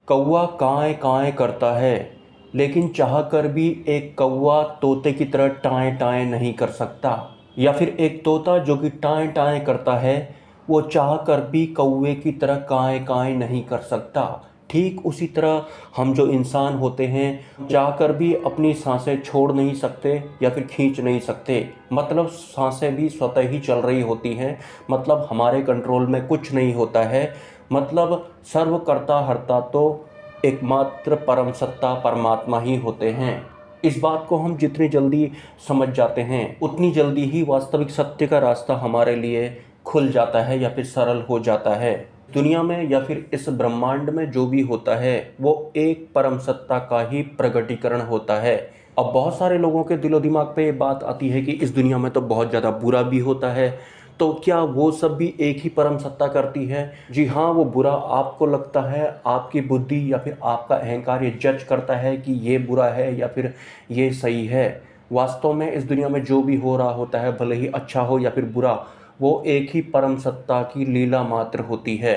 कौवा काँय काँय करता है, लेकिन चाह कर भी एक कौवा तोते की तरह टाँय टाँय नहीं कर सकता। या फिर एक तोता जो कि टाँय टाँय करता है, वो चाह कर भी कौवे की तरह काँय काँय नहीं कर सकता। ठीक उसी तरह हम जो इंसान होते हैं, चाह कर भी अपनी सांसें छोड़ नहीं सकते या फिर खींच नहीं सकते। मतलब सांसें भी स्वतः ही चल रही होती हैं, मतलब हमारे कंट्रोल में कुछ नहीं होता है। मतलब सर्वकर्ता हर्ता तो एकमात्र परम सत्ता परमात्मा ही होते हैं। इस बात को हम जितनी जल्दी समझ जाते हैं, उतनी जल्दी ही वास्तविक सत्य का रास्ता हमारे लिए खुल जाता है या फिर सरल हो जाता है। दुनिया में या फिर इस ब्रह्मांड में जो भी होता है, वो एक परम सत्ता का ही प्रगटीकरण होता है। अब बहुत सारे लोगों के दिलो दिमाग पे ये बात आती है कि इस दुनिया में तो बहुत ज़्यादा बुरा भी होता है, तो क्या वो सब भी एक ही परम सत्ता करती है? जी हाँ, वो बुरा आपको लगता है, आपकी बुद्धि या फिर आपका अहंकार ये जज करता है कि ये बुरा है या फिर ये सही है। वास्तव में इस दुनिया में जो भी हो रहा होता है, भले ही अच्छा हो या फिर बुरा, वो एक ही परम सत्ता की लीला मात्र होती है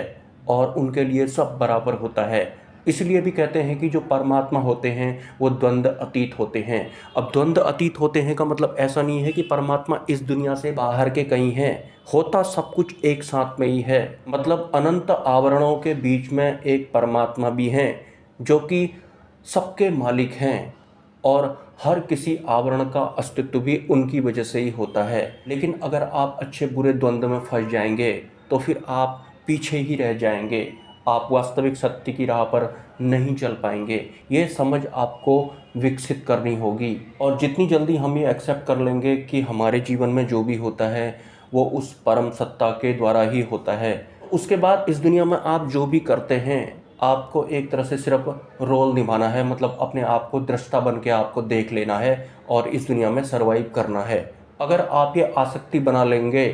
और उनके लिए सब बराबर होता है। इसलिए भी कहते हैं कि जो परमात्मा होते हैं वो द्वंद्व अतीत होते हैं। अब द्वंद्व अतीत होते हैं का मतलब ऐसा नहीं है कि परमात्मा इस दुनिया से बाहर के कहीं हैं, होता सब कुछ एक साथ में ही है। मतलब अनंत आवरणों के बीच में एक परमात्मा भी हैं जो कि सबके मालिक हैं, और हर किसी आवरण का अस्तित्व भी उनकी वजह से ही होता है। लेकिन अगर आप अच्छे बुरे द्वंद्व में फंस जाएंगे तो फिर आप पीछे ही रह जाएंगे, आप वास्तविक सत्य की राह पर नहीं चल पाएंगे। ये समझ आपको विकसित करनी होगी, और जितनी जल्दी हम ये एक्सेप्ट कर लेंगे कि हमारे जीवन में जो भी होता है वो उस परम सत्ता के द्वारा ही होता है, उसके बाद इस दुनिया में आप जो भी करते हैं, आपको एक तरह से सिर्फ रोल निभाना है। मतलब अपने आप को दृष्टा बन के आपको देख लेना है और इस दुनिया में सरवाइव करना है। अगर आप ये आसक्ति बना लेंगे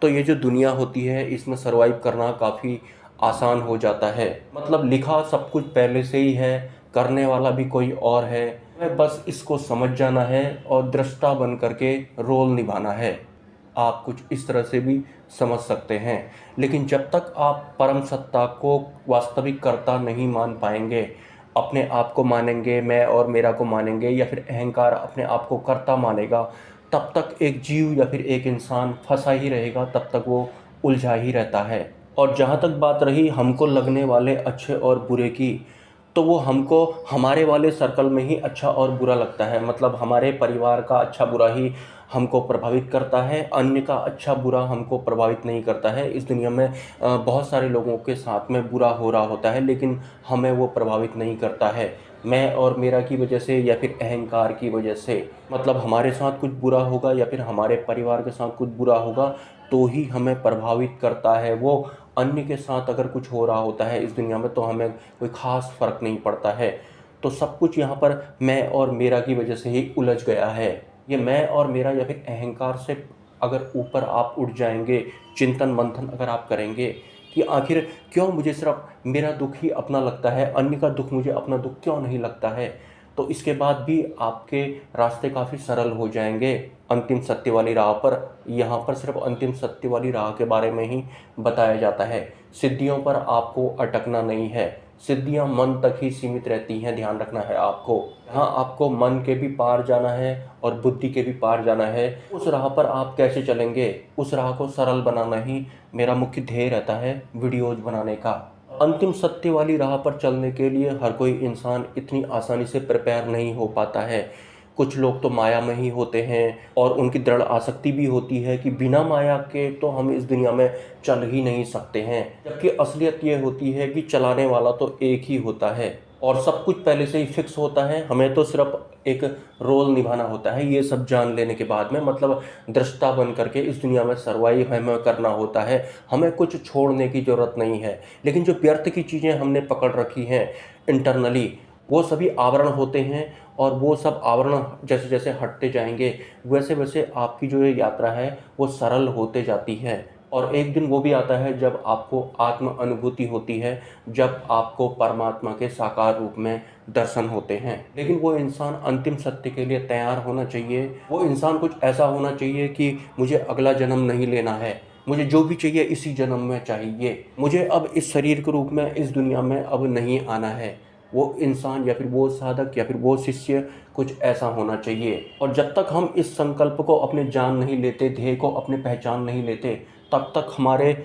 तो ये जो दुनिया होती है इसमें सरवाइव करना काफ़ी आसान हो जाता है। मतलब लिखा सब कुछ पहले से ही है, करने वाला भी कोई और है, हमें बस इसको समझ जाना है और दृष्टा बन करके रोल निभाना है। आप कुछ इस तरह से भी समझ सकते हैं। लेकिन जब तक आप परम सत्ता को वास्तविक कर्ता नहीं मान पाएंगे, अपने आप को मानेंगे, मैं और मेरा को मानेंगे, या फिर अहंकार अपने आप को कर्ता मानेगा, तब तक एक जीव या फिर एक इंसान फंसा ही रहेगा, तब तक वो उलझा ही रहता है। और जहाँ तक बात रही हमको लगने वाले अच्छे और बुरे की, तो वो हमको हमारे वाले सर्कल में ही अच्छा और बुरा लगता है। मतलब हमारे परिवार का अच्छा बुरा ही हमको प्रभावित करता है, अन्य का अच्छा बुरा हमको प्रभावित नहीं करता है। इस दुनिया में बहुत सारे लोगों के साथ में बुरा हो रहा होता है, लेकिन हमें वो प्रभावित नहीं करता है, मैं और मेरा की वजह से या फिर अहंकार की वजह से। मतलब हमारे साथ कुछ बुरा होगा या फिर हमारे परिवार के साथ कुछ बुरा होगा तो ही हमें प्रभावित करता है वो। अन्य के साथ अगर कुछ हो रहा होता है इस दुनिया में तो हमें कोई ख़ास फ़र्क नहीं पड़ता है। तो सब कुछ यहाँ पर मैं और मेरा की वजह से ही उलझ गया है। ये मैं और मेरा या फिर अहंकार से अगर ऊपर आप उठ जाएंगे, चिंतन मंथन अगर आप करेंगे कि आखिर क्यों मुझे सिर्फ मेरा दुख ही अपना लगता है, अन्य का दुख मुझे अपना दुख क्यों नहीं लगता है, तो इसके बाद भी आपके रास्ते काफ़ी सरल हो जाएंगे अंतिम सत्य वाली राह पर। यहाँ पर सिर्फ अंतिम सत्य वाली राह के बारे में ही बताया जाता है, सिद्धियों पर आपको अटकना नहीं है। सिद्धियाँ मन तक ही सीमित रहती हैं, ध्येन रखना है आपको। यहाँ आपको मन के भी पार जाना है और बुद्धि के भी पार जाना है। उस राह पर आप कैसे चलेंगे, उस राह को सरल बनाना ही मेरा मुख्य ध्येय रहता है वीडियोज बनाने का। अंतिम सत्य वाली राह पर चलने के लिए हर कोई इंसान इतनी आसानी से प्रिपेयर नहीं हो पाता है। कुछ लोग तो माया में ही होते हैं और उनकी दृढ़ आसक्ति भी होती है कि बिना माया के तो हम इस दुनिया में चल ही नहीं सकते हैं। जबकि असलियत ये होती है कि चलाने वाला तो एक ही होता है और सब कुछ पहले से ही फिक्स होता है, हमें तो सिर्फ एक रोल निभाना होता है। ये सब जान लेने के बाद में मतलब दृष्टा बन करके इस दुनिया में सर्वाइव हमें करना होता है, हमें कुछ छोड़ने की ज़रूरत नहीं है। लेकिन जो व्यर्थ की चीज़ें हमने पकड़ रखी हैं इंटरनली, वो सभी आवरण होते हैं, और वो सब आवरण जैसे जैसे हटते जाएंगे वैसे वैसे आपकी जो ये यात्रा है वो सरल होते जाती है। और एक दिन वो भी आता है जब आपको आत्म अनुभूति होती है, जब आपको परमात्मा के साकार रूप में दर्शन होते हैं। लेकिन वो इंसान अंतिम सत्य के लिए तैयार होना चाहिए। वो इंसान कुछ ऐसा होना चाहिए कि मुझे अगला जन्म नहीं लेना है, मुझे जो भी चाहिए इसी जन्म में चाहिए, मुझे अब इस शरीर के रूप में इस दुनिया में अब नहीं आना है। वो इंसान या फिर वो साधक या फिर वो शिष्य कुछ ऐसा होना चाहिए। और जब तक हम इस संकल्प को अपने जान नहीं लेते, ध्येय को अपने पहचान नहीं लेते, तब तक हमारे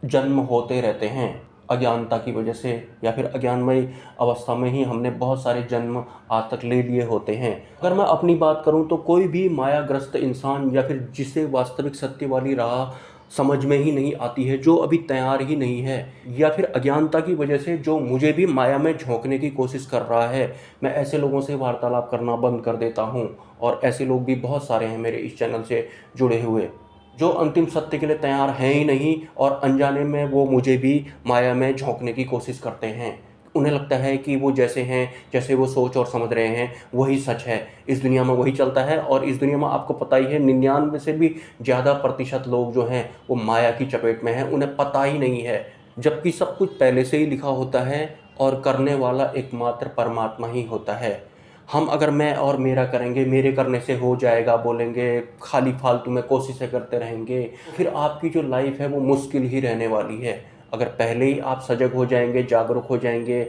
जन्म होते रहते हैं अज्ञानता की वजह से, या फिर अज्ञानमय अवस्था में ही हमने बहुत सारे जन्म आज तक ले लिए होते हैं। अगर मैं अपनी बात करूं तो कोई भी मायाग्रस्त इंसान या फिर जिसे वास्तविक सत्य वाली राह समझ में ही नहीं आती है, जो अभी तैयार ही नहीं है, या फिर अज्ञानता की वजह से जो मुझे भी माया में झोंकने की कोशिश कर रहा है, मैं ऐसे लोगों से वार्तालाप करना बंद कर देता हूँ। और ऐसे लोग भी बहुत सारे हैं मेरे इस चैनल से जुड़े हुए, जो अंतिम सत्य के लिए तैयार हैं ही नहीं, और अनजाने में वो मुझे भी माया में झोंकने की कोशिश करते हैं। उन्हें लगता है कि वो जैसे हैं, जैसे वो सोच और समझ रहे हैं वही सच है, इस दुनिया में वही चलता है। और इस दुनिया में आपको पता ही है 99 से भी ज़्यादा प्रतिशत लोग जो हैं वो माया की चपेट में हैं, उन्हें पता ही नहीं है। जबकि सब कुछ पहले से ही लिखा होता है और करने वाला एकमात्र परमात्मा ही होता है। हम अगर मैं और मेरा करेंगे, मेरे करने से हो जाएगा बोलेंगे, खाली फालतू में कोशिशें करते रहेंगे, फिर आपकी जो लाइफ है वो मुश्किल ही रहने वाली है। अगर पहले ही आप सजग हो जाएंगे, जागरूक हो जाएंगे,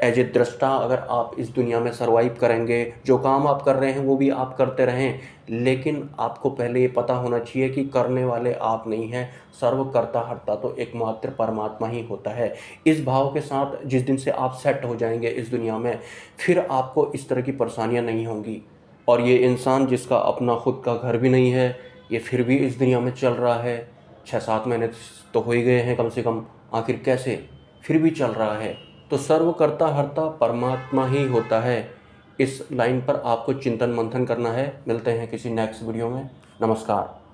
एज ए दृष्टा अगर आप इस दुनिया में सर्वाइव करेंगे, जो काम आप कर रहे हैं वो भी आप करते रहें, लेकिन आपको पहले ये पता होना चाहिए कि करने वाले आप नहीं हैं, सर्वकर्ता हर्ता तो एकमात्र परमात्मा ही होता है। इस भाव के साथ जिस दिन से आप सेट हो जाएंगे इस दुनिया में, फिर आपको इस तरह की परेशानियां नहीं होंगी। और ये इंसान जिसका अपना खुद का घर भी नहीं है, ये फिर भी इस दुनिया में चल रहा है, 6-7 महीने तो हो ही गए हैं कम से कम, आखिर कैसे फिर भी चल रहा है? तो सर्वकर्ता हर्ता परमात्मा ही होता है। इस लाइन पर आपको चिंतन मंथन करना है। मिलते हैं किसी नेक्स्ट वीडियो में। नमस्कार।